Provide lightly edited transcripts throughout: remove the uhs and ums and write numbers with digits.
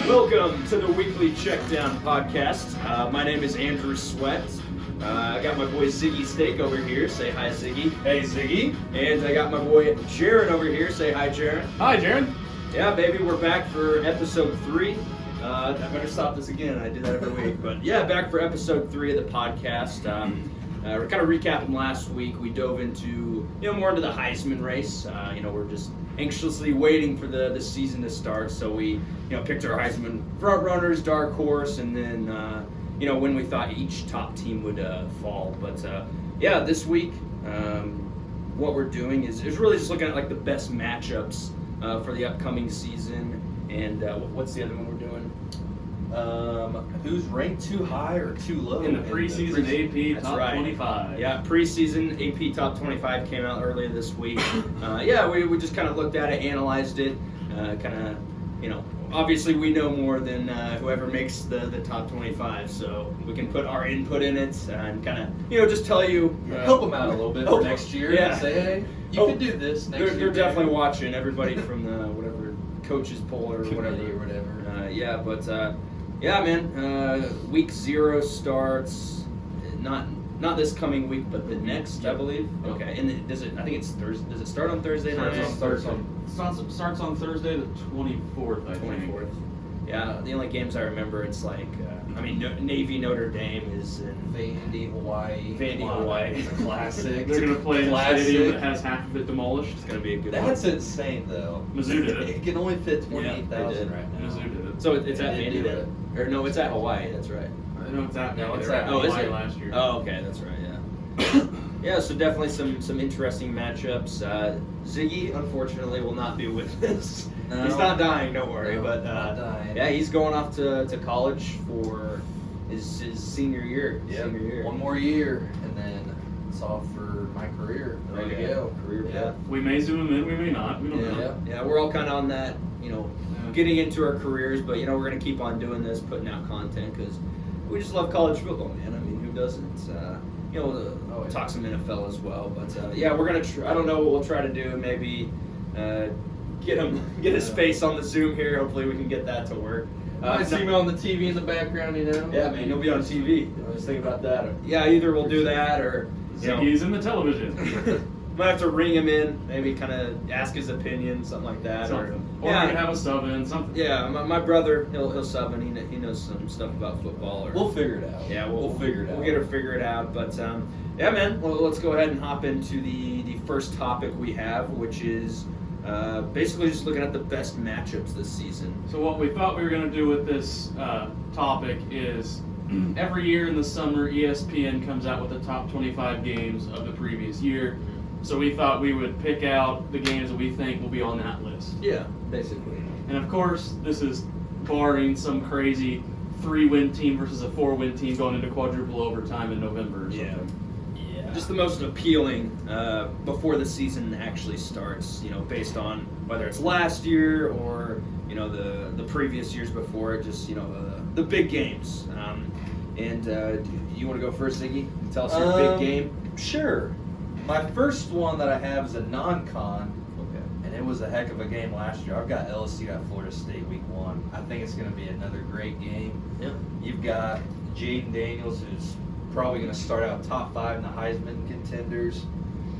Welcome to the Weekly Checkdown Podcast. My name is Andrew Sweat. I got my boy Ziggy Steak over here. Say hi, Ziggy. Hey, Ziggy. And I got my boy Jaron over here. Say hi, Jaron. Hi, Jaron. Yeah, baby, we're back for episode 3. I better stop this again. I do that every week. But yeah, back for episode 3 of the podcast. We're kind of recapping last week. We dove into, more into the Heisman race. We're just anxiously waiting for the season to start. So we, picked our Heisman front runners, dark horse, and then, when we thought each top team would fall. But this week, what we're doing is really just looking at like the best matchups for the upcoming season. And what's the other one we're doing? Who's ranked too high or too low in the preseason AP top 25? Yeah, preseason AP top 25 came out earlier this week. We just kind of looked at it, analyzed it, obviously we know more than whoever makes the top 25, so we can put our input in it and kind of, just tell you. Help them out a little bit for next year. Yeah. And say, hey, you can do this next year. They're definitely watching, everybody from the whatever coaches poll or whatever. Week 0 starts not this coming week, but the next, I believe. Okay, and I think it's Thursday. Does it start on Thursday night? Starts on Thursday the 24th, I think. 24th. Yeah, the only games I remember, it's like, Navy Notre Dame is in Vandy, Hawaii. Hawaii. It's a classic. They're going to play in a stadium that has half of it demolished. It's going to be a good one. That's insane, though. Mizzou did it. It can only fit 28,000 right now. Mizzou did it. So it's at Vandy then? Or no, it's at Hawaii, that's right. No, it's at No, Vandy. it's They were at Hawaii is it? last year. Oh, okay, that's right, yeah. Yeah, so definitely some interesting matchups. Ziggy, unfortunately, will not be with us. No. He's not dying, don't worry. No, but not dying. Yeah, he's going off to college for his senior year. Yep. Senior year. One more year, and then it's off for my career. Ready to go. Career Yeah. path. We may zoom him in, we may not. We don't know. Yeah, we're all kind of on that, getting into our careers, but, we're going to keep on doing this, putting out content, because we just love college football, man. I mean, who doesn't? Talk some NFL as well. But, we're going to I don't know what we'll try to do. Maybe get his face on the Zoom here. Hopefully we can get that to work. I see me on the TV in the background, Yeah, man, he'll be on TV. I was thinking about that. Yeah, either we'll do that or, He's in the television. might have to ring him in, maybe kind of ask his opinion, something like that. Or we can have a sub in, something. Yeah, my brother, he'll sub in. He knows some stuff about football. We'll figure it out. Yeah, we'll figure it out. We'll get it figured out. But man, well, let's go ahead and hop into the first topic we have, which is basically just looking at the best matchups this season. So what we thought we were going to do with this topic is every year in the summer, ESPN comes out with the top 25 games of the previous year. So we thought we would pick out the games that we think will be on that list. Yeah, basically. And of course, this is barring some crazy 3-win team versus a 4-win team going into quadruple overtime in November or something. Yeah. Just the most appealing before the season actually starts, based on whether it's last year or, the previous years before it, just, the big games. You want to go first, Ziggy? Tell us your big game. Sure. My first one that I have is a non-con, Okay. and it was a heck of a game last year. I've got LSU at Florida State week 1. I think it's going to be another great game. Yeah. You've got Jaden Daniels, who's probably going to start out top 5 in the Heisman contenders.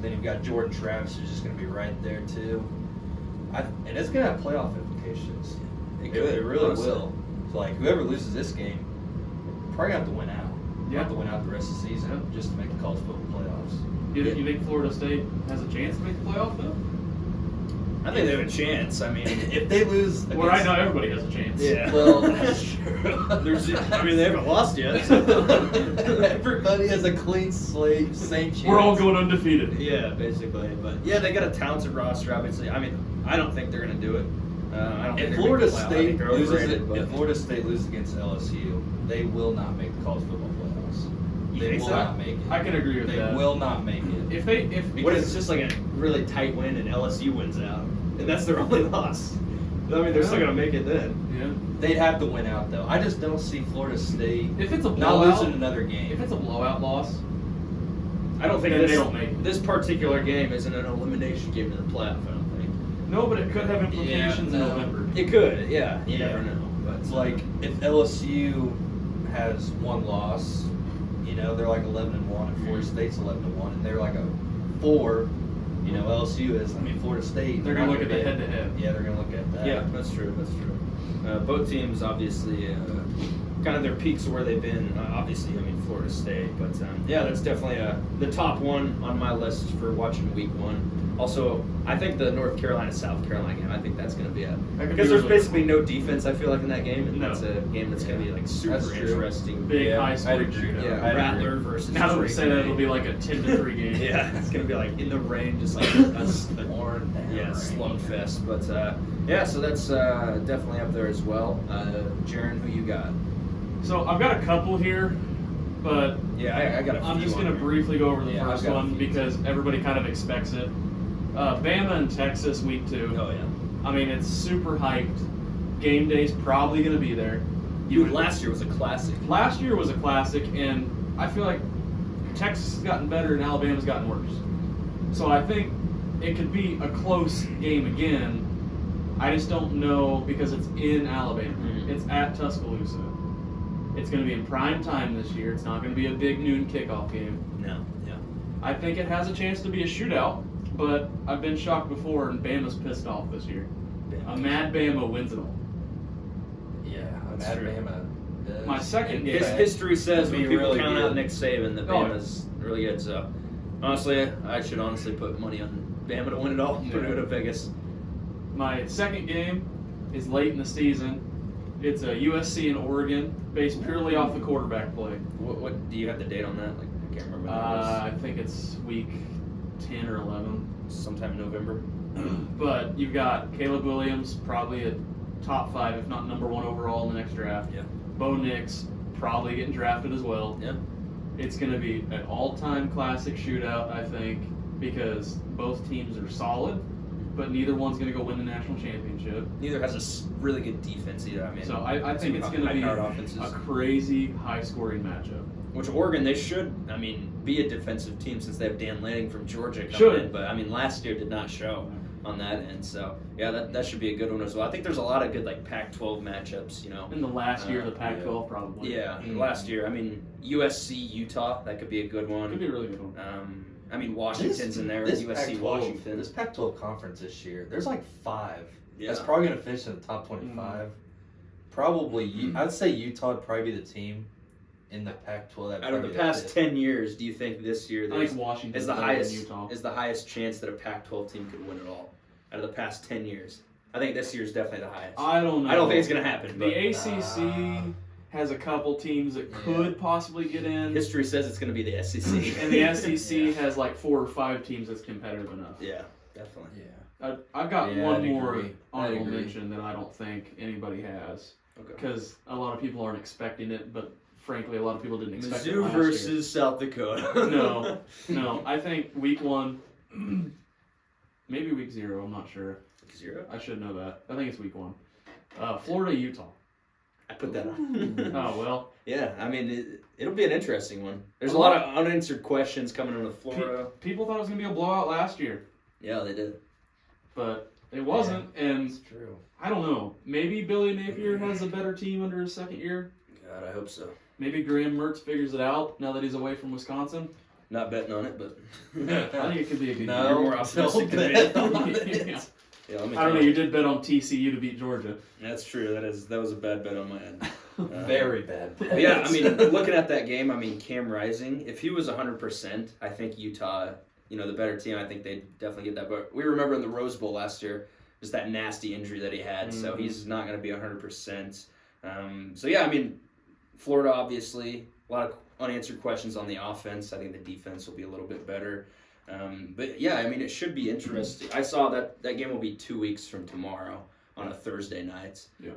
Then you've got Jordan Travis, who's just going to be right there too. And it's going to have playoff implications. It really honestly. will. So whoever loses this game, probably have to win out. Yeah. Have to win out the rest of the season just to make the college football playoffs. You think Florida State has a chance to make the playoff, though? I think they have a chance. I mean, If they lose, Well, right now everybody has a chance. yeah. well, that's true. They haven't lost yet. So. Everybody has a clean slate, same chance. We're all going undefeated. Yeah, basically. But yeah, they got a talented roster. Obviously, I don't think they're going to do it. I don't think If they're Florida gonna make the playoff. I think State they're loses, overrated, but- if Florida State loses against LSU, they will not make the college football playoffs. You They think will so? not make it. I can agree with They that. will not make it. What if it's just like a really tight win and LSU wins out, and that's their only loss? I mean, they're still going to make it then. Yeah. They'd have to win out though. I just don't see Florida State If it's a not blowout, losing another game. if it's a blowout loss, I don't think Then they don't make it. this particular game isn't an elimination game to the playoff. I don't think no, but it could have implications in November. it could. Yeah, you never know. But But like if LSU has one loss, they're like 11-1, and Florida State's 11-1, and they're like a 4. LSU is. Florida State. They're gonna look at the head-to-head. Yeah, they're gonna look at that. yeah, that's true. That's true. Both teams, obviously, kind of their peaks of where they've been. Obviously, Florida State, but yeah, that's definitely the top one on my list for watching Week 1. Also, I think the North Carolina-South Carolina game, I think that's going to be because there's basically no defense, I feel like, in that game, and that's a game that's going to be like super interesting. Big high-scoring shootout. Yeah, Rattler versus Now that we Drake say that, May. it'll be like a 10-3 game. Yeah, it's going to be like in the rain, just like a slugfest. But yeah, so that's definitely up there as well. Jaron, who you got? So I've got a couple here, but yeah, I got a few. I'm just going to briefly go over the first one because everybody kind of expects it. Bama and Texas Week 2. Oh, yeah. It's super hyped. Game day's probably going to be there. Last year was a classic. Last year was a classic, and I feel like Texas has gotten better and Alabama's gotten worse. So I think it could be a close game again. I just don't know because it's in Alabama. Mm-hmm. It's at Tuscaloosa. It's going to be in prime time this year. It's not going to be a big noon kickoff game. No, yeah. I think it has a chance to be a shootout, but I've been shocked before, and Bama's pissed off this year. A mad Bama wins it all. Yeah, That's true. Bama. My second game. History says when people really count good. out Nick Saban that Bama's really good. So honestly, I should put money on Bama to win it all. Put it to Vegas. My second game is late in the season. It's a USC and Oregon, based purely off the quarterback play. What do you have the date on that? Like I can't remember. I think it's week 10 or 11. Sometime in November. But you've got Caleb Williams, probably a top 5, if not number 1 overall in the next draft. Yeah. Bo Nix, probably getting drafted as well. Yeah. It's going to be an all-time classic shootout, I think, because both teams are solid, but neither one's going to go win the national championship. Neither has a really good defense either. So I think it's going to be a crazy high-scoring matchup. Which Oregon, they should, be a defensive team since they have Dan Lanning from Georgia coming Should. in. But, last year did not show on that end. So, yeah, that should be a good one as well. I think there's a lot of good, Pac-12 matchups, In the last year of the Pac-12, probably. Yeah, last year. USC, Utah, that could be a good one. Could be a really good one. Washington's in there. USC, Pac-12, Washington. This Pac-12 conference this year, there's 5. Yeah. That's probably going to finish in the top 25. Probably, I'd say Utah would probably be the team in the Pac-12. Out of the past 10 years, do you think this year I think Washington is the highest Utah. is the highest chance that a Pac-12 team could win it all? Out of the past 10 years, I think this year is definitely the highest. I don't know. I don't think it's going to happen. The ACC has a couple teams that could possibly get in. History says it's going to be the SEC. And the SEC has 4 or 5 teams that's competitive enough. Yeah, definitely. Yeah. I've got one more agree. honorable mention that I don't think anybody has. Okay. Because a lot of people aren't expecting it, but frankly, a lot of people didn't expect it Mizzou last versus South Dakota. year. No. I think week 1, maybe week 0, I'm not sure. 0? I should know that. I think it's week 1. Florida, Utah. I put that on. Oh, well. Yeah, it'll be an interesting one. There's a lot of unanswered questions coming in with Florida. People thought it was going to be a blowout last year. Yeah, they did. But it wasn't, and It's true. I don't know. Maybe Billy Napier has a better team under his second year. God, I hope so. Maybe Graham Mertz figures it out now that he's away from Wisconsin. Not betting on it, but I think it could be a good No. you're more optimistic than me. year. Yeah, let me I don't know. tell You did bet on TCU to beat Georgia. That's true. That was a bad bet on my end. Very bad. But yeah, looking at that game, Cam Rising, if he was 100%, I think Utah, the better team, I think they'd definitely get that. But we remember in the Rose Bowl last year, just that nasty injury that he had, so he's not going to be 100%. So yeah, Florida, obviously, a lot of unanswered questions on the offense. I think the defense will be a little bit better. But yeah, it should be interesting. I saw that game will be 2 weeks from tomorrow on a Thursday night. Yeah.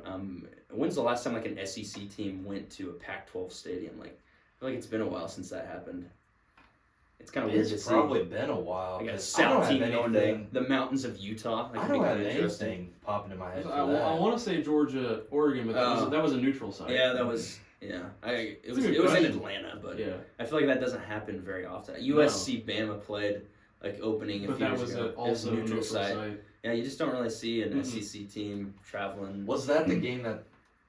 When's the last time an SEC team went to a Pac-12 stadium? I feel like it's been a while since that happened. It's kind of weird to see. It's probably been a while. Like a 'cause South team I don't going have to anything. the mountains of Utah. I don't have anything popping in my head. I want to say Georgia, Oregon, but that was a neutral site. Yeah, that was. Yeah, it was in Atlanta, but Yeah. I feel like that doesn't happen very often. USC Bama played opening a But few that years was ago. also It a was neutral site. Yeah, you just don't really see an SEC team traveling. Was that the game that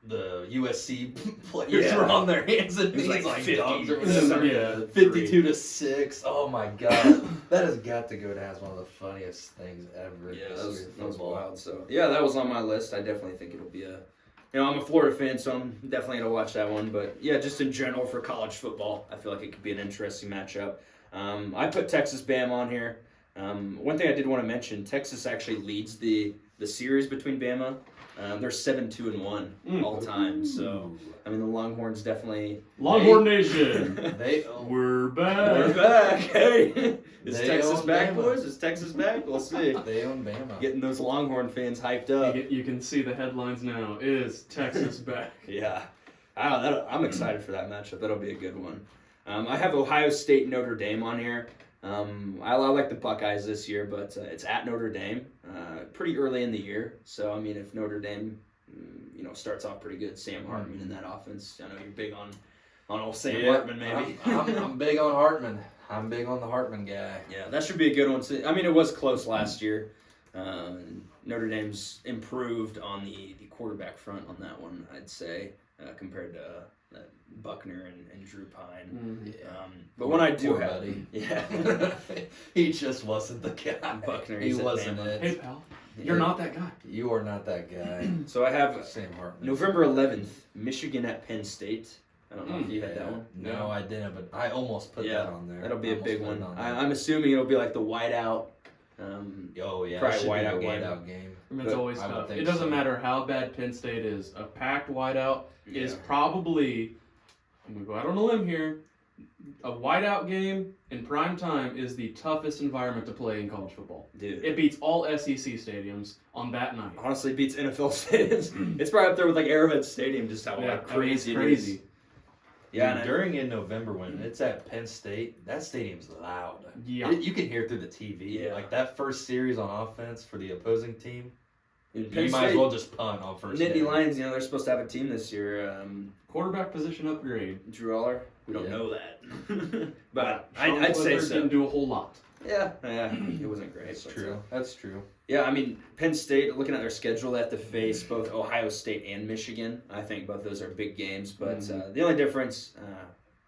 the USC players were on their hands and It was knees like 50 dogs or or whatever. something. Yeah. 52-6. Oh my god, that has got to go down as one of the funniest things ever. Yeah, this that was, year in that was football. wild. So yeah, that was on my list. I definitely think it'll be I'm a Florida fan, so I'm definitely gonna watch that one. But yeah, just in general for college football, I feel like it could be an interesting matchup. I put Texas Bam on here. One thing I did want to mention: Texas actually leads the series between Bama. They're 7-2-1 all time. So I mean, the Longhorns definitely. Longhorn Nation. We're back. We're back. Hey, is They Texas own back, Bama. boys? Is Texas back? We'll see. They own Bama. Getting those Longhorn fans hyped up. You can see the headlines now. Is Texas back? Yeah, I'm excited for that matchup. That'll be a good one. I have Ohio State Notre Dame on here. I like the Buckeyes this year, but it's at Notre Dame, pretty early in the year. So I mean, if Notre Dame, starts off pretty good, Sam Hartman in that offense. I know you're big on old Sam Hartman, maybe. I'm big on Hartman. I'm big on the Hartman guy. Yeah, that should be a good one. I mean, it was close last year. Notre Dame's improved on the quarterback front on that one, I'd say, compared to Buckner and Drew Pine. But when I do have, buddy. yeah, He just wasn't the guy. Buckner, He he's at wasn't Bama. it. Hey, pal. You're not that guy. You are not that guy. So I have Sam Hartman. November 11th, Michigan at Penn State. I don't know if you had that one. No, I didn't, but I almost put that on there. That'll be a Almost big put it one. on there. I'm assuming it'll be like the whiteout. Oh yeah, probably it should whiteout be a game. whiteout game. I mean, it's But always I would tough. think It doesn't so. matter how bad Penn State is. A packed whiteout is Yeah. probably, I'm going to go out on a limb here, a whiteout game in prime time is the toughest environment to play in college football. Dude, It beats all SEC stadiums on that night. honestly beats NFL stadiums. It's probably up there with like Arrowhead Stadium, just how Yeah, like I mean, it's crazy it crazy. is. Yeah, Dude, during in November when it's at Penn State, that stadium's loud. Yeah. You can hear it through the TV. Yeah. Like that first series on offense for the opposing team, and you Penn might State, as well just punt on first. Nittany down. Lions, they're supposed to have a team this year. Quarterback position upgrade. Drew Aller, we don't Yeah. know that, but Sean I'd say Clifford so. didn't do a whole lot. Yeah, it wasn't great. That's but, true. That's true. Yeah, I mean, Penn State, looking at their schedule, they have to face both Ohio State and Michigan. I think both those are big games, but the only difference,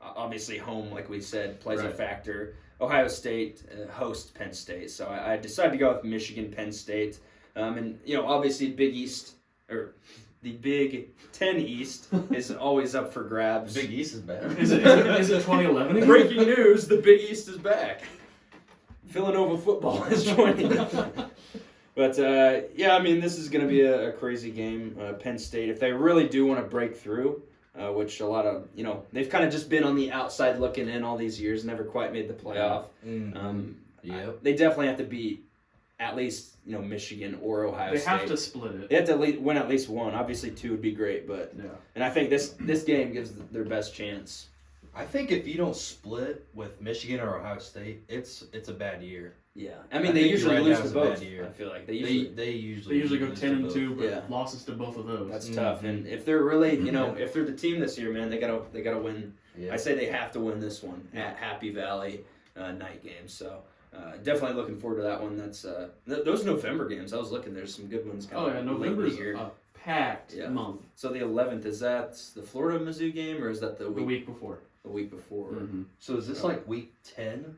obviously home, like we said, plays a Right. factor. Ohio State hosts Penn State, so I decided to go with Michigan, Penn State. And, obviously Big East, or the Big Ten East is always up for grabs. Big East is bad. Is it 2011 again? Breaking news, the Big East is back. Villanova football is joining. But, I mean, this is going to be a crazy game. Penn State, if they really do want to break through, which a lot of, they've kind of just been on the outside looking in all these years, never quite made the playoff. Yep. They definitely have to beat at least, Michigan or Ohio They State. have to split it. They have to win at least one. Obviously, two would be great, but Yeah. and I think this game gives their best chance. I think if you don't split with Michigan or Ohio State, it's a bad year. Yeah, I I mean they think usually you're right, lose that to was a bad both. year. I feel like They They usually usually go lose 10 to and both. 2, but Yeah. losses to both of those. That's tough. And if they're really, if they're the team this year, man, they gotta win. Yeah. I say they have to win this one at Happy Valley night game. So definitely looking forward to that one. That's those November games. I was looking. There's some good ones Oh coming. yeah, late in November's the year. a packed Yeah. month. So the 11th, is that the Florida Mizzou game or is that the The week before. The week before. Mm-hmm. So is this like week 10?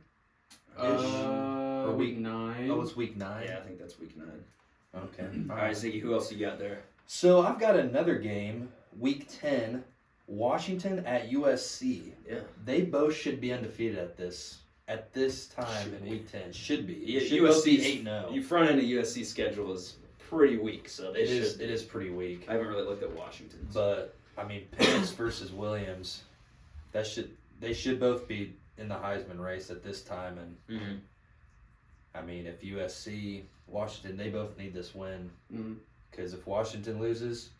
Or week- week 9. Oh, it's week 9. Yeah, I think that's week 9. Okay. All right, Ziggy, who else you got there? So I've got another game, week 10, Washington at USC. Yeah. They both should be undefeated at this time Should in be. week 10. Should be. Yeah, Should both be USC's 8-0. You front end of USC schedule is pretty weak, so they It should. is. It is pretty weak. I haven't really looked at Washington's. But I mean, Penix versus Williams, they should both be in the Heisman race at this time. And Mhm. I mean, if USC, Washington, they both need this win. Mhm. Because if Washington loses,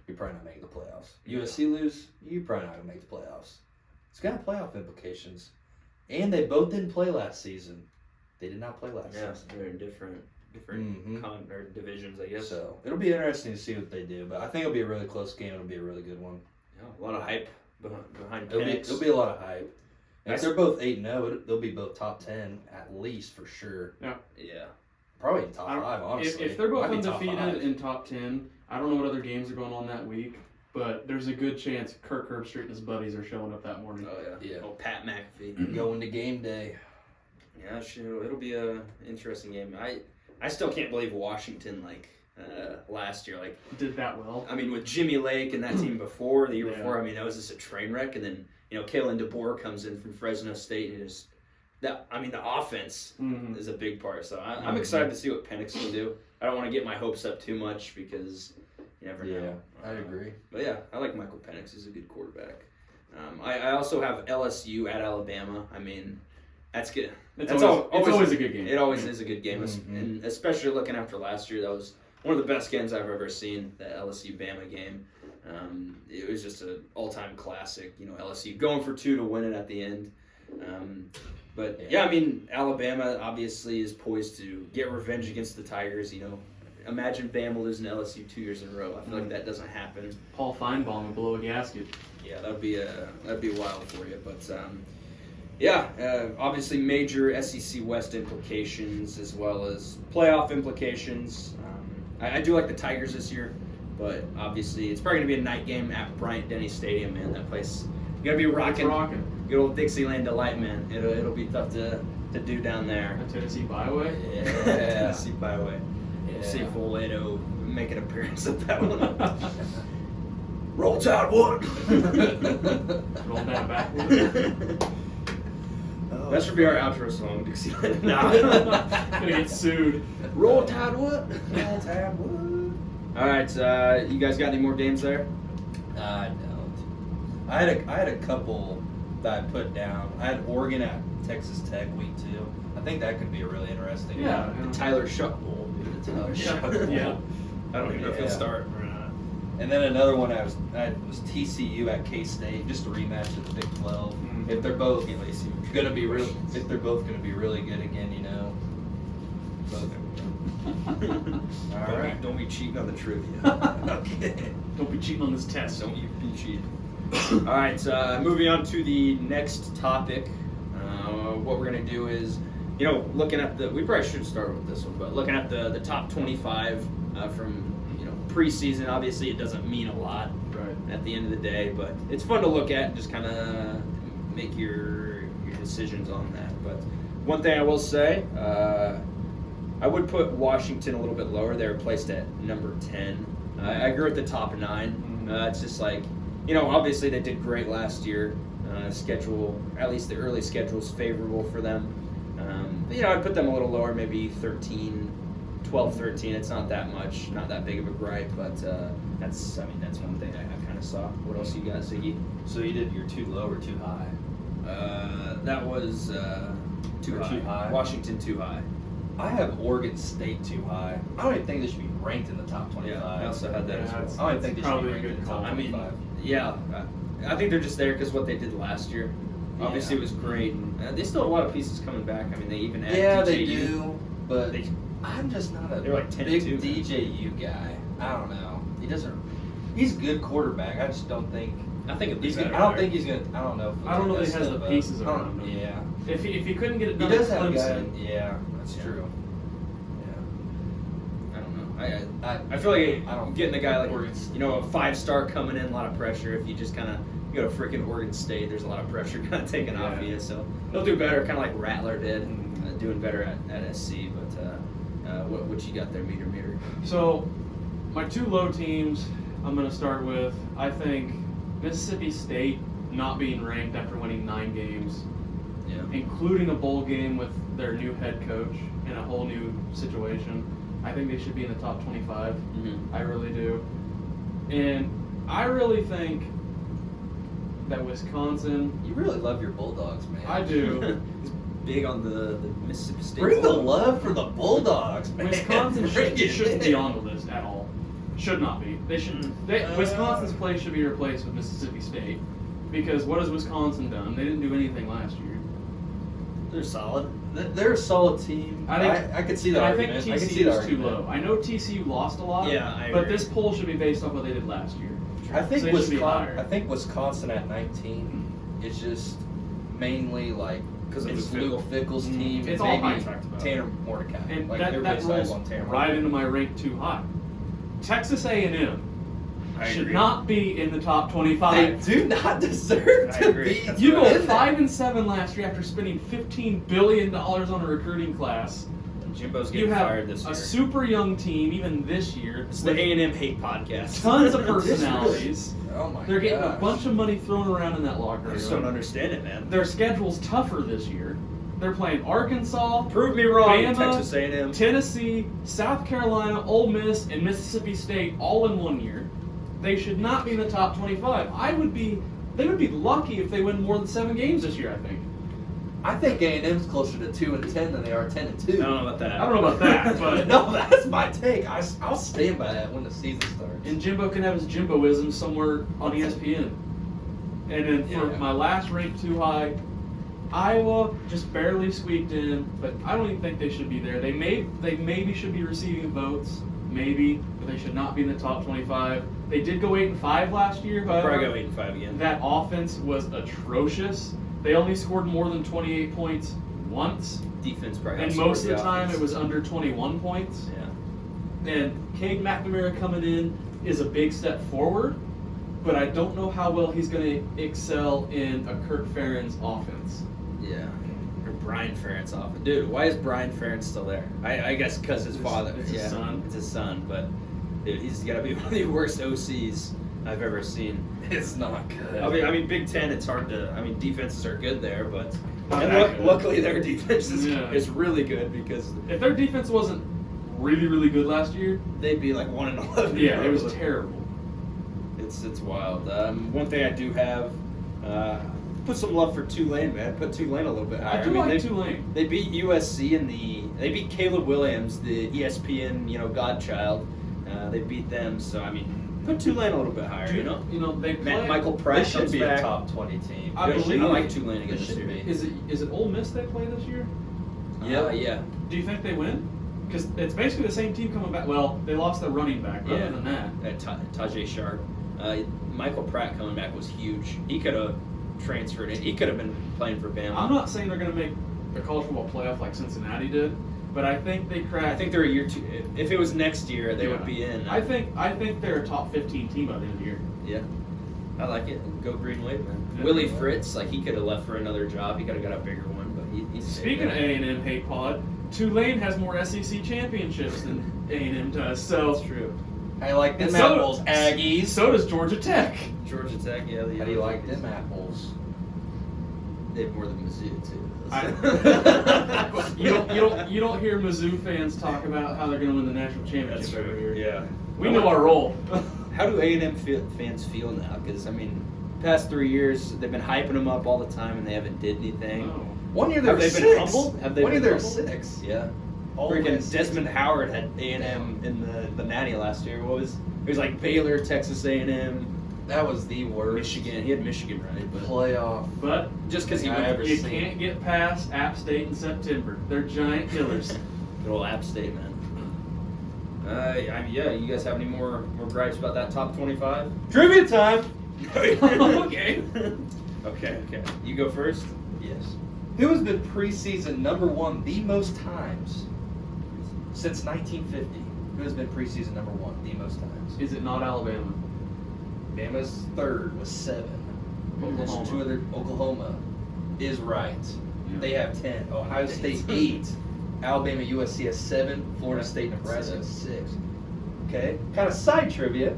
you're probably not making the playoffs. Yeah. USC lose, you're probably not going to make the playoffs. It's got playoff implications. And they both didn't play last season. They did not play last Yeah, season. they're in different Mhm. or divisions, I guess. So it'll be interesting to see what they do. But I think it'll be a really close game. It'll be a really good one. Yeah, a lot of hype behind It'll be a lot of hype. And if Nice. they're both 8-0, they'll be both top 10 at least for sure. Yeah. Probably in top I don't- 5, honestly. If they're both Might be top undefeated 5. in top 10, I don't know what other games are going on that week. but there's a good chance Kirk Herbstreit and his buddies are showing up that morning. Oh yeah. Yeah. Oh, Pat McAfee. Going to game day. Yeah, sure. It'll be a interesting game. I still can't believe Washington last year Did that well. I mean with Jimmy Lake and that team before the year Yeah. before. I mean that was just a train wreck, and then Kalen DeBoer comes in from Fresno State and the offense is a big part. So I'm excited to see what Penix can do. I don't want to get my hopes up too much because you never know. I agree. But yeah, I like Michael Penix. He's a good quarterback. I also have LSU at Alabama. I mean, that's good. It's always a good game. It always is a good game, and especially looking after last year, that was one of the best games I've ever seen. The LSU Bama game. It was just an all-time classic. LSU going for 2 to win it at the end. But yeah, I mean, Alabama obviously is poised to get revenge against the Tigers. Imagine Bama losing to LSU 2 years in a row. I feel like that doesn't happen. Paul Feinbaum would blow a gasket. Yeah, that'd be wild for you. But obviously major SEC West implications as well as playoff implications. I do like the Tigers this year, but obviously it's probably gonna be a night game at Bryant-Denny Stadium, man. That place, you gotta be rocking. Good old Dixieland delight, man. It'll be tough to do down there. The Tennessee Byway. Yeah, Tennessee Byway. We'll see if Oledo make an appearance at that one. Roll Tide, what? Roll down backwards. That should be our outro song, Dixieland. Nah. Gonna get sued. Roll Tide, what? Roll Tide, what? All right, you guys got any more games there? I don't. I had a couple that I put down. I had Oregon at Texas Tech week 2. I think that could be a really interesting Yeah. one. The Tyler Shuck Bowl. The Tyler Shuck Bowl. Yeah. I don't even know if he'll start or not. And then another one I had was TCU at K-State, just a rematch of the Big 12. If they're both gonna be really good again, both. All right. Don't be cheating on the trivia. Okay. Don't be cheating on this test. Don't you be cheating. All right, moving on to the next topic. What we're gonna do is, looking at we probably should start with this one, but looking at the top 25 from preseason. Obviously, it doesn't mean a lot at the end of the day, but it's fun to look at and just kind of make your decisions on that. But one thing I will say, I would put Washington a little bit lower. They were placed at number 10. I agree with the top 9. It's just like, obviously they did great last year. Schedule, at least the early schedule is favorable for them. But, I'd put them a little lower, maybe 12, 13. It's not that much, not that big of a gripe, but that's one thing I kind of saw. What else you got, Ziggy? So you did your too low or too high? That was too high. Washington too high. I have Oregon State too high. I don't even think they should be ranked in the top 25. Yeah, I also had that as well. I don't think they should be probably a ranked in good the top call. 25. I think they're just there because what they did last year. Obviously, it was great. They still have a lot of pieces coming back. I mean, they even added DJU. they do, but I'm just not a They're like 10 big too, man. DJU guy. I don't know. He's a good quarterback. I just don't think. I think I don't think he's gonna. I don't know. I don't know if he has the pieces around him. Yeah. If he couldn't get it He done does at have a guy. Clemson, Yeah, that's true. I don't know. I feel like I don't getting a guy like Oregon- a 5-star coming in, a lot of pressure. If you just kind of go to freaking Oregon State, there's a lot of pressure kind of taken off you. So he'll do better, kind of like Rattler did, doing better at SC. But what you got there, meter? So, my 2 low teams, I'm going to start with, I think, Mississippi State not being ranked after winning 9 games, including a bowl game with their new head coach in a whole new situation. I think they should be in the top 25. I really do. And I really think that Wisconsin... You really love your Bulldogs, man. I do. He's big on the Mississippi State. Bring the Bull. love for the Bulldogs, man. Wisconsin Bring it shouldn't be in. on the list at all. Should not be. They should. Wisconsin's place should be replaced with Mississippi State, because what has Wisconsin done? They didn't do anything last year. They're solid. They're a solid team. I could see that I argument. think I can see TCU that is too argument. low. I know TCU lost a lot. Yeah, I but agree. this poll should be based off what they did last year. I think So they should be Wisconsin. higher. I think Wisconsin at 19 is just mainly like Because of it's Lou Lou Fickle's team. It's and all maybe I talked about. Tanner Mordecai. And like that everybody rolls sides on Tanner right Mordecai. into my rank too high. Texas A&M. I should agree. not be in the top 25. They do not deserve I to agree. be. That's You go right. in there. 5-7 last year after spending $15 billion on a recruiting class. Jimbo's You getting have fired this a year. super young team, even this year. It's the A&M hate podcast. Tons of personalities. Oh my They're getting a gosh. bunch of money thrown around in that locker I just don't room. understand it, man. Their schedule's tougher this year. They're playing Arkansas, Prove me wrong, Bama, Texas A&M. Tennessee, South Carolina, Ole Miss, and Mississippi State all in 1 year. They should not be in the top 25. They would be lucky if they win more than 7 games this year, I think. I think A&M's closer to 2-10 than they are 10-2. I don't know about that. I don't know about that, but No, that's my take. I'll stand by that when the season starts. and Jimbo can have his Jimboism somewhere on ESPN. And then for Yeah. my last ranked too high, Iowa just barely squeaked in, but I don't even think they should be there. They maybe should be receiving votes, maybe, but they should not be in the top 25. They did go 8-5 last year, Probably however, go 8-5 again. that offense was atrocious. They only scored more than 28 points once, Defense probably. and outscored most of the time offense. it was under 21 points. Yeah. And Cade McNamara coming in is a big step forward, but I don't know how well he's going to excel in a Kirk Ferentz offense. Yeah. Or Brian Ferentz off. Dude, why is Brian Ferentz still there? I guess because his father. It's his son. It's his son, but dude, he's got to be one of the worst OCs I've ever seen. It's not good. I mean, Big Ten, it's hard to. I mean, defenses are good there, but Not and that good. luckily their defense Yeah. is really good because If their defense wasn't really, really good last year, they'd be like 1-11. yeah, it was terrible. It's wild. One thing I do have, put some love for Tulane, man. Put Tulane a little bit higher. I do like they, Tulane. They beat USC they beat Caleb Williams, the ESPN, godchild. They beat them, so I mean, put Tulane a little bit higher. You know, they play. Michael They Pratt should comes be back. a top 20 team. I believe- I like Tulane again They this should year. be. Is it Ole Miss they play this year? Yeah. Do you think they win? Because it's basically the same team coming back. Well, they lost their running back. But Yeah. Other than that, Tajay Sharp. Michael Pratt coming back was huge. He could have transferred in. He could have been playing for Bama. I'm not saying they're going to make the college football playoff like Cincinnati did, but I think they cracked. I think they're a year two. If it was next year, they would be in. I think they're a top 15 team by the end of the year. Yeah. I like it. Go Green Wave, man. Yeah. Willie Fritz, he could have left for another job. He could have got a bigger one, but he stayed Speaking of there. A&M hate pod, Tulane has more SEC championships than A&M does. So That's true. I like them And so- apples, Aggies. So does Georgia Tech. Georgia Tech, yeah. How do you like them apples? They have more than Mizzou too. You don't hear Mizzou fans talk about how they're going to win the national championship That's every true. year. Yeah. We know our role. How do A&M fans feel now? Because past 3 years they've been hyping them up all the time, and they haven't did anything. No. 1 year they're Have they six. been humbled? Have they 1 year been they're humbled? 6. Yeah. Always Freaking six. Desmond Howard had A&M in the Natty last year. It was like Baylor, Texas A&M, That was the worst Michigan. He had Michigan right, but playoff. But just because he I went ever to you seen. can't get past App State in September. They're giant killers. good old App State, man. Yeah. You guys have any more gripes about that top 25? Trivia time. Okay. Okay. You go first. Yes. Who has been preseason number 1 the most times since 1950? Who has been preseason number 1 the most times? Is it not Alabama? Bama's third was 7. There's Oklahoma. 2 other. Oklahoma is right. Yeah. They have 10. Ohio State 8. Alabama, USC has 7. Florida State, Nebraska has 6. Okay. Kind of side trivia.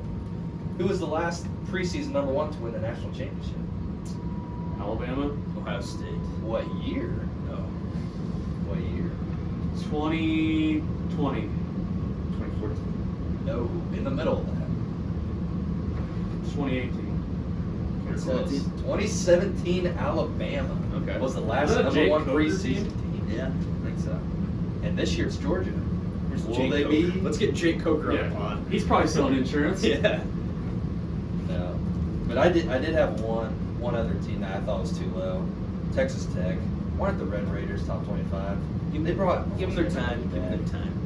Who was the last preseason number 1 to win the national championship? Alabama? Ohio State. What year? No. What year? 2020. 2014. No, in the middle of that. 2018. It says 2017 Alabama Okay. was the last Is that number Jake 1 Coker's preseason team? team. Yeah, I think so. And this year it's Georgia. Where's Will Jake they Coker? be? Let's get Jake Coker on the pod. He's probably selling insurance. Yeah. No. But I did have one other team that I thought was too low. Texas Tech. Why aren't the Red Raiders top 25? They brought Give them their time. Give them their time.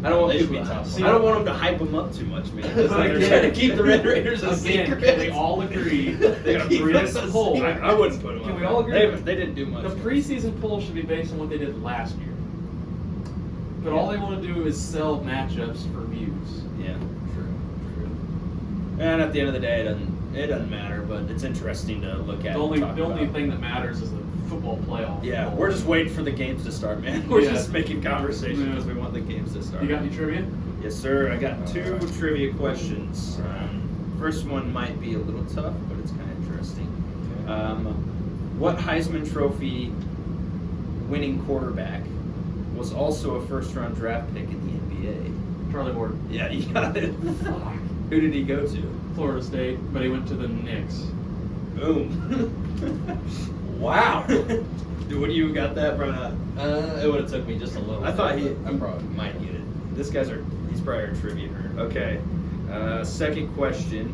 I They don't should be want top I don't want them to hype them up too much, man. It's like they're Again. trying to keep the Red Raiders a Again, secret. can we all agree They that gotta a keep us a preseason poll? secret. I wouldn't put them Can up. we all agree? They didn't do much. The preseason poll should be based on what they did last year. But all they want to do is sell matchups for views. Yeah. True. And at the end of the day, it doesn't matter, but it's interesting to look at. The only about. thing that matters is the football playoff. Yeah, we're just waiting for the games to start, man. We're Yeah. just making conversation because we want the games to start. You got any trivia? Yes, sir. I got 2 trivia questions. First one might be a little tough, but it's kind of interesting. What Heisman Trophy winning quarterback was also a first-round draft pick in the NBA? Charlie Ward. Yeah, you got it. Who did he go to? Florida State, but he went to the Knicks. Boom. Wow. Dude, what do you got that, bro? It would have took me just a little. I thought bit, he but I probably might get it. He's probably a trivia nerd. Okay. Second question.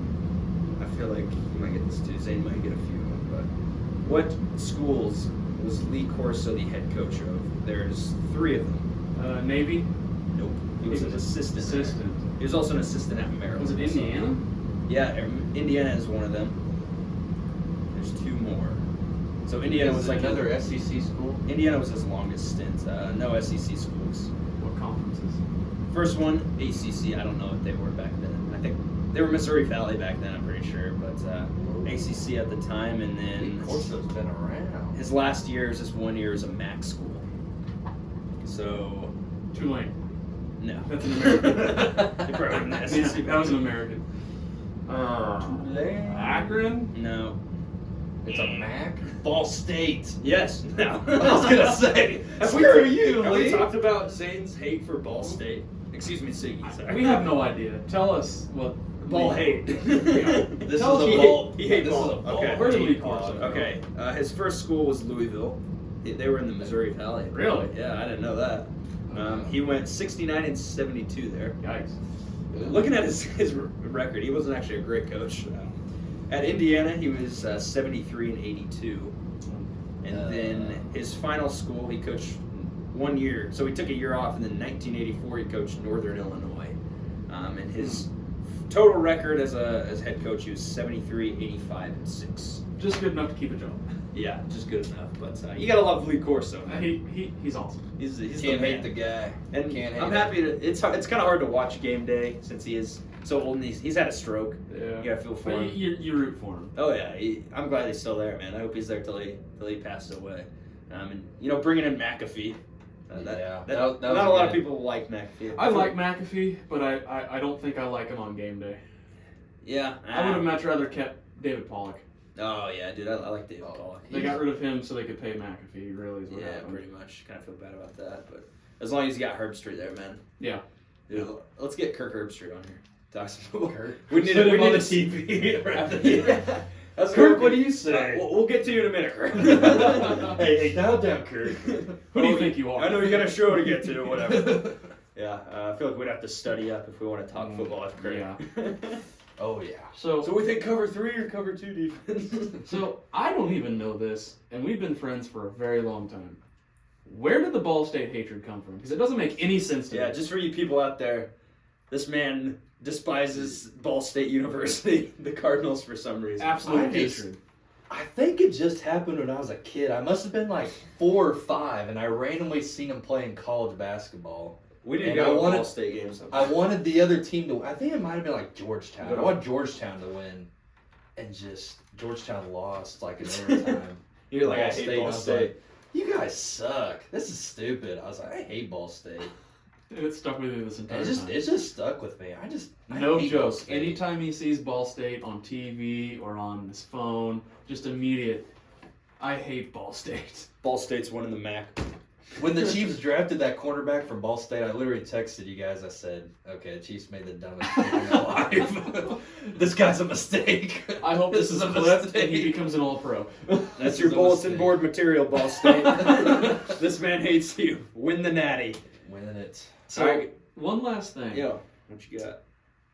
I feel like you might get this too. Zane might get a few of them, but what schools was Lee Corso the head coach of? There's 3 of them. Navy. Nope. He was an assistant. there. He was also an assistant at Maryland. Was it Indiana? Yeah, Indiana is one of them. There's 2 more. So Indiana was like another SEC school. Indiana was his longest stint. No SEC schools. What conferences? First one, ACC. I don't know what they were back then. I think they were Missouri Valley back then, I'm pretty sure. But ACC at the time, and then Corso's been around. his last year is just 1 year as a MAC school. So, Tulane. no. That's an American. They probably were in the Yeah, SEC. that was an American. Tulane. Akron? No. It's a MAC. Ball State. Yes. No. I was gonna say. Have Screw you, have we Lee. talked about Zane's hate for Ball State? Excuse me, Siggy. Sorry. We have no idea. Tell us what. Ball hate. This is Tell us a he ball. He hate This ball. is a ball. Okay. Where did Lee hate Corso ball. go? Okay. His first school was Louisville. They were in the Missouri Valley. Really? Yeah, I didn't know that. He went 69 and 72 there. Yikes. Looking at his record, he wasn't actually a great coach. At Indiana, he was 73 and 82. And then his final school, he coached 1 year. So he took a year off, and then in 1984, he coached Northern Illinois. And his total record as head coach, he was 73, 85, and 6. Just good enough to keep a job. Yeah, just good enough. But you gotta love Lee Corso. Man. He's awesome. He's Can't the man. hate the guy. And Can't hate I'm happy to. It's kind of hard to watch game day since he is so old and he's had a stroke. Yeah. You gotta feel for But him. you root for him. Oh yeah, I'm glad he's still there, man. I hope he's there till he passed away. And bringing in McAfee. That not was a lot of good. people like McAfee. I like McAfee, but I don't think I like him on game day. Yeah. I would have much rather kept David Pollock. Oh yeah, dude, I like David Pollock. They got rid of him so they could pay McAfee. Really is what Yeah, happened. pretty much. Kind of feel bad about that, but as long as you got Herbstreit there, man. Yeah. Dude, let's get Kirk Herbstreit on here. Talk some football. Kirk. We need Put we him on need the TV. Yeah. That's Kirk, what do you say? We'll get to you in a minute, Kirk. Hey, dial down, Kirk. Who do you think you are? I know you got a show to get to, whatever. Yeah, I feel like we'd have to study up if we want to talk football with Kirk. Yeah. Oh yeah. So we think cover 3 or cover 2 defense? So I don't even know this, and we've been friends for a very long time. Where did the Ball State hatred come from? Because it doesn't make any sense to Yeah, me. just for you people out there, this man despises Ball State University, the Cardinals, for some reason. Absolute I just- hatred. I think it just happened when I was a kid. I must have been like 4 or 5, and I randomly seen him playing college basketball. We need to And go I to a wanted- Ball State game sometime. I wanted the other team to. I think it might have been like Georgetown. I want Georgetown to win, and just Georgetown lost like in overtime. You're like, Ball I hate State, Ball I was State. like, you guys suck. This is stupid. I was like, I hate Ball State. It stuck with you this entire And time. it just stuck with me. I No hate Ball joke. State. Anytime he sees Ball State on TV or on his phone, just immediate. I hate Ball State. Ball State's winning the MAC. When the Chiefs drafted that cornerback from Ball State, I literally texted you guys. I said, "Okay, the Chiefs made the dumbest pick in their life. This guy's a mistake." I hope this is a clipped mistake. and he becomes an All-Pro. That's This your is a bulletin mistake. board material, Ball State. This man hates you. Win the natty. Winning it. So, All right. one last thing. Yo, what you got?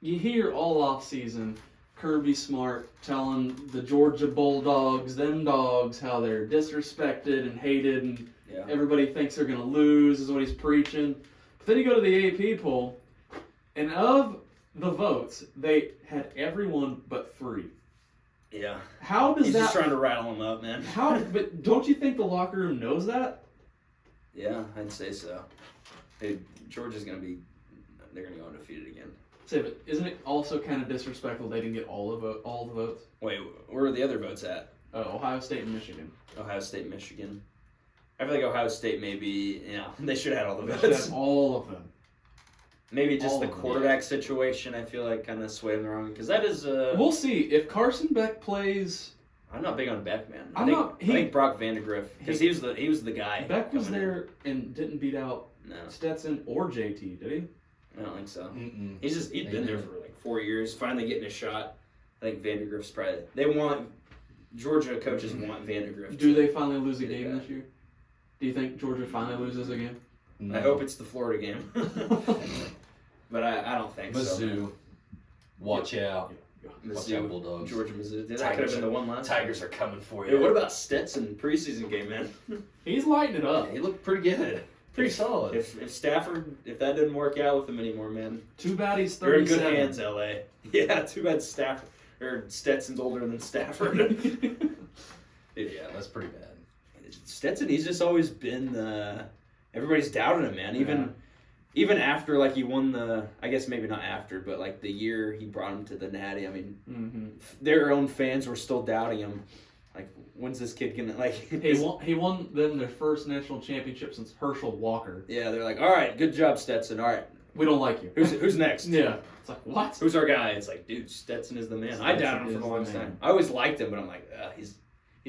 You hear all off season Kirby Smart telling the Georgia Bulldogs, them dogs, how they're disrespected and hated and Yeah. everybody thinks they're going to lose is what he's preaching. But then you go to the AP poll, and of the votes, they had everyone but 3. Yeah. How does He's that... just trying to rattle him up, man. But don't you think the locker room knows that? Yeah, I'd say so. Hey, Georgia's gonna be. They're gonna go undefeated again. But isn't it also kind of disrespectful they didn't get all the votes? Wait, where are the other votes at? Ohio State and Michigan. Ohio State, Michigan. I feel like Ohio State maybe, they should have had all the They should votes. have all of them. Maybe just all the of them, quarterback situation, I feel like, kind of swayed them the wrong. Because that is... We'll see. If Carson Beck plays... I'm not big on Beck, man. I think Brock Vandegrift, because he was the guy. Beck was coming there and didn't beat out No, Stetson or JT, did he? I don't think so. Mm-mm. He's been there for like 4 years, finally getting a shot. I think Vandegrift's probably... Georgia coaches want Vandegrift. Do they finally lose a Be the game guy. this year? Do you think Georgia finally loses a game? No. I hope it's the Florida game. But I don't think so. Mizzou. Watch out. Watch out, Mizzou, Bulldogs. Georgia, Mizzou. That could have been the one last Tigers are coming for Hey, you. what about Stetson preseason game, man? He's lighting it up. He looked pretty good. Pretty solid. If Stafford, if that didn't work out with him anymore, man, Too bad he's you're in 37. good hands, LA. Yeah, too bad Stetson's older than Stafford. Yeah, that's pretty bad. Stetson, he's just always been everybody's doubted him, man. Even after like he won I guess maybe not after, but like the year he brought him to the Natty. I mean, their own fans were still doubting him. Like, when's this kid gonna like? He won them their first national championship since Herschel Walker. Yeah, they're like, all right, good job, Stetson. All right, We don't like you. who's next? Yeah. It's like, what? Who's our guy? It's like, dude, Stetson is the man. I doubted him for the longest time. I always liked him, but I'm like, he's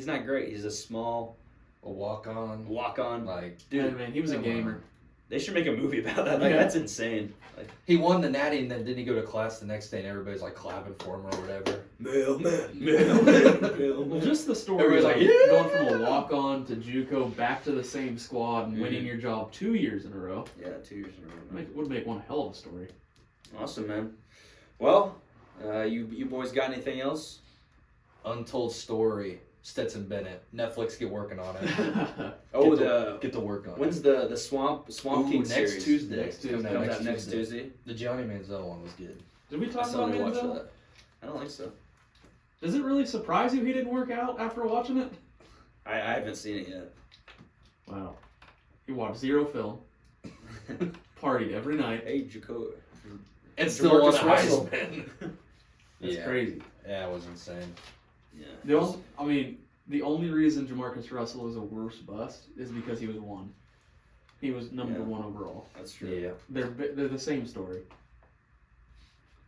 not great. He's a small A walk-on. Like, Yeah, dude, man, he was a gamer. they should make a movie about that. Like, Yeah. that's insane. Like, He won the Natty, and then didn't he go to class the next day, and everybody's like clapping for him or whatever? mailman. Well, just the story Everybody's like like, "Yeah!" going from a walk-on to JUCO back to the same squad and winning your job 2 years in a row. Yeah, 2 years in a row. man. Would make one hell of a story. Awesome, man. Well, you boys got anything else? Untold story. Stetson Bennett. Netflix, get working on it. Oh, Get to work on when's it. the Swamp King next series? Tuesday. Next Tuesday. Comes out next Tuesday. The Johnny Manziel one was good. Did we I talk still about need to watch Manziel? that. I don't think so. Does it really surprise you he didn't work out after watching it? I haven't seen it yet. Wow. He watched zero film, partied every night. Hey, Jaco. And still won a Jamarcus Russell. Heisman. That's Yeah. crazy. Yeah, it was insane. Yeah. The only reason Jamarcus Russell is a worse bust is because he was one. He was number one overall. That's true. Yeah. They're the same story.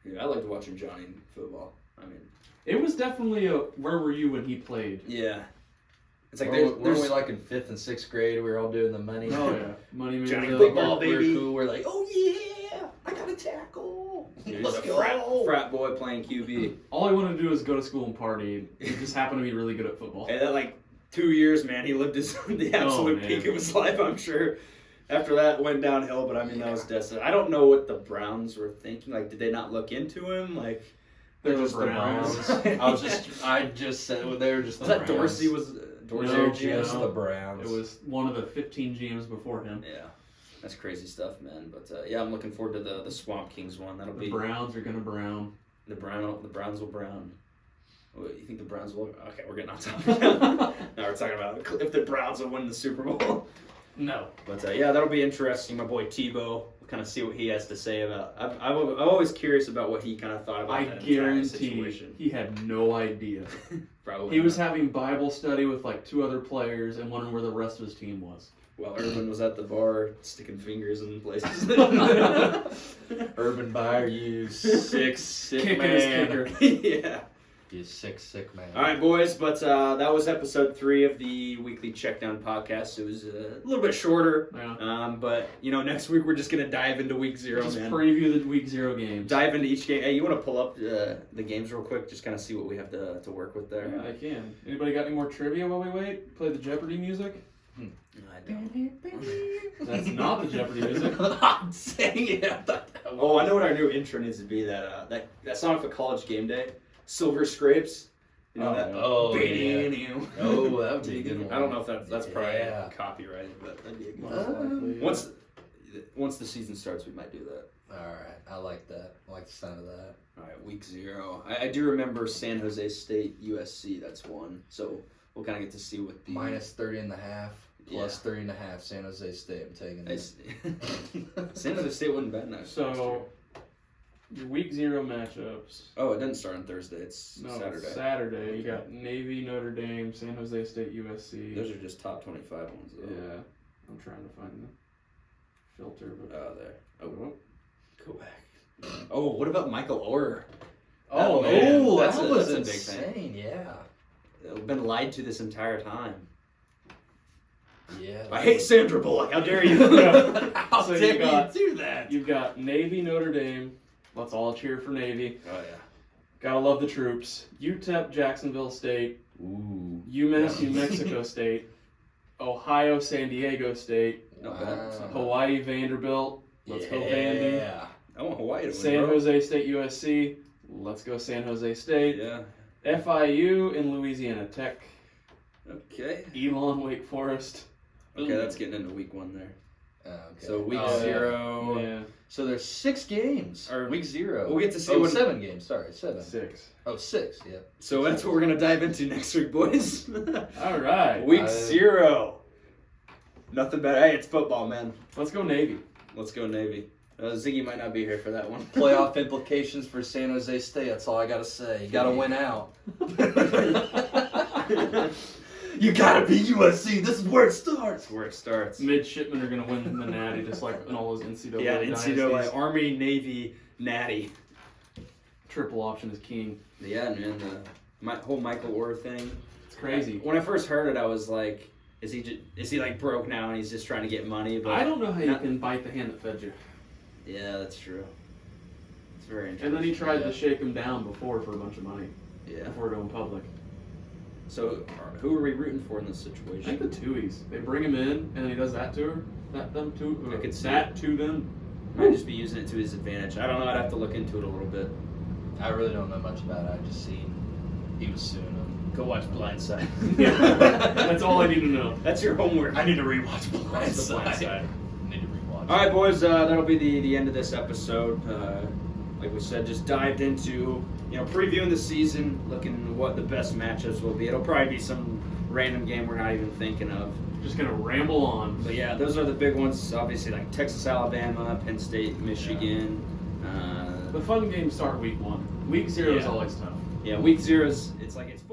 Yeah, I liked watching Johnny in football. I mean, It was definitely a where were you when he played? yeah. It's like Weren't there's we like in 5th and 6th grade? We were all doing the money. Oh yeah, Money Johnny Manziel. Football, we were baby. cool. We're like, oh yeah, I got a tackle. He's Let's a go. frat boy playing QB. All he wanted to do is go to school and party. He just happened to be really good at football. And then, like, 2 years, man, he lived the absolute man. peak of his life, I'm sure. After that, went downhill, but I mean, that was destined. I don't know what the Browns were thinking. Like, did they not look into him? Like, They're just the Browns. I just said they were just. Was the that Browns. Dorsey? Dorsey No, or Just no. the Browns. It was one of the 15 GMs before him. Yeah, that's crazy stuff, man. But yeah, I'm looking forward to the Swamp Kings one. That'll The be Browns are gonna brown. the Browns will brown. What, you think the Browns will? Okay, we're getting off topic. Now we're talking about if the Browns will win the Super Bowl. No. But yeah, that'll be interesting. My boy Tebow, we'll kind of see what he has to say about. I'm always curious about what he kind of thought about I that entire guarantee situation. he had no idea. Probably He was not. having Bible study with like 2 other players and wondering where the rest of his team was. While Urban was at the bar sticking fingers in places. Urban Meyer, you sick Kicking man. his kicker. Yeah. You sick man. All right, boys. But that was episode 3 of the weekly Checkdown podcast. It was a little bit shorter. Yeah. But next week we're just gonna dive into week 0, Just man. preview the week 0 games. Dive into each game. Hey, you want to pull up the games real quick? Just kind of see what we have to work with there. Yeah, I can. Anybody got any more trivia while we wait? Play the Jeopardy music? I don't. That's not the Jeopardy music. I'm saying it. I thought that Oh, I know what our new intro needs to be. That song for College Game Day, Silver Scrapes. You know that? Oh, yeah. Oh, that would be a good one. I don't know if that's probably Yeah. copyrighted, but that'd be a good Most one. likely, yeah. Once the season starts, we might do that. All right, I like that. I like the sound of that. All right, week 0. I do remember San Jose State, USC. That's one. So we'll kind of get to see what the Minus 30 and a half, plus Yeah. 30 and a half. San Jose State. I'm taking it. San Jose State wasn't bad enough. So, Your week 0 matchups. Oh, it doesn't start on Thursday. It's No, Saturday. it's Saturday. You Okay. got Navy, Notre Dame, San Jose State, USC. Those are just top 25 ones, though. Yeah, I'm trying to find the filter, but Oh, there. Oh, oh, go back. Oh, what about Michael Orr? Oh, man, that that's was a big thing. insane. Yeah. I've been lied to this entire time. Yeah. I hate Sandra Bullock. How dare you? How So dare you got- you do that? you've got Navy, Notre Dame. Let's all cheer for Navy. Oh, yeah. Gotta love the troops. UTEP, Jacksonville State. Ooh. UMass, New Mexico State. Ohio, San Diego State. Not bad. Hawaii, Vanderbilt. Let's go Vandy. Yeah. I want Hawaii to win, San bro. Jose State, USC. Let's go San Jose State. Yeah. FIU and Louisiana Tech. Okay. Elon, Wake Forest. Okay, that's getting into week 1 there. Okay. So week Oh, yeah. 0. Yeah, So there's 6 games. Or- Week 0. We'll get to see Oh, what- 7 games. Sorry, 7. 6. Oh, 6. Yeah. So that's what we're going to dive into next week, boys. All right. Week 0. Nothing better. Hey, it's football, man. Let's go Navy. Let's go Navy. Ziggy might not be here for that one. Playoff implications for San Jose State. That's all I gotta say. You gotta win out. You gotta be USC. This is where it starts. That's where it starts. Midshipmen are going to win the Natty just like in all those NCAA Yeah, dynasties. NCAA, Army, Navy, Natty. Triple option is king. Yeah, man. My whole Michael Orr thing. It's crazy. When I first heard it, I was like, is he like broke now and he's just trying to get money? But I don't know how you not- can bite the hand that fed you. Yeah, that's true. It's very interesting. And then he tried Yeah. to shake him down before for a bunch of money Yeah. before going public. So, who are we rooting for in this I think situation? the Tuies. They bring him in and then he does that to her. Them to I could see that to them. Might just be using it to his advantage. I don't know. I'd have to look into it a little bit. I really don't know much about it. I just seen he was suing him. Go watch Blindside. Yeah, that's all I need to know. That's your homework. I need to rewatch Watch the Blindside. Blindside. Need to rewatch. All right, boys. That'll be the end of this episode. Like we said, just dived into previewing the season, looking at what the best matchups will be. It'll probably be some random game we're not even thinking of. Just gonna ramble on. But yeah, those are the big ones. Obviously, like Texas, Alabama, Penn State, Michigan. The fun games start week 1. Week 0 is Yeah. always tough. Yeah, week 0 is it's like it's.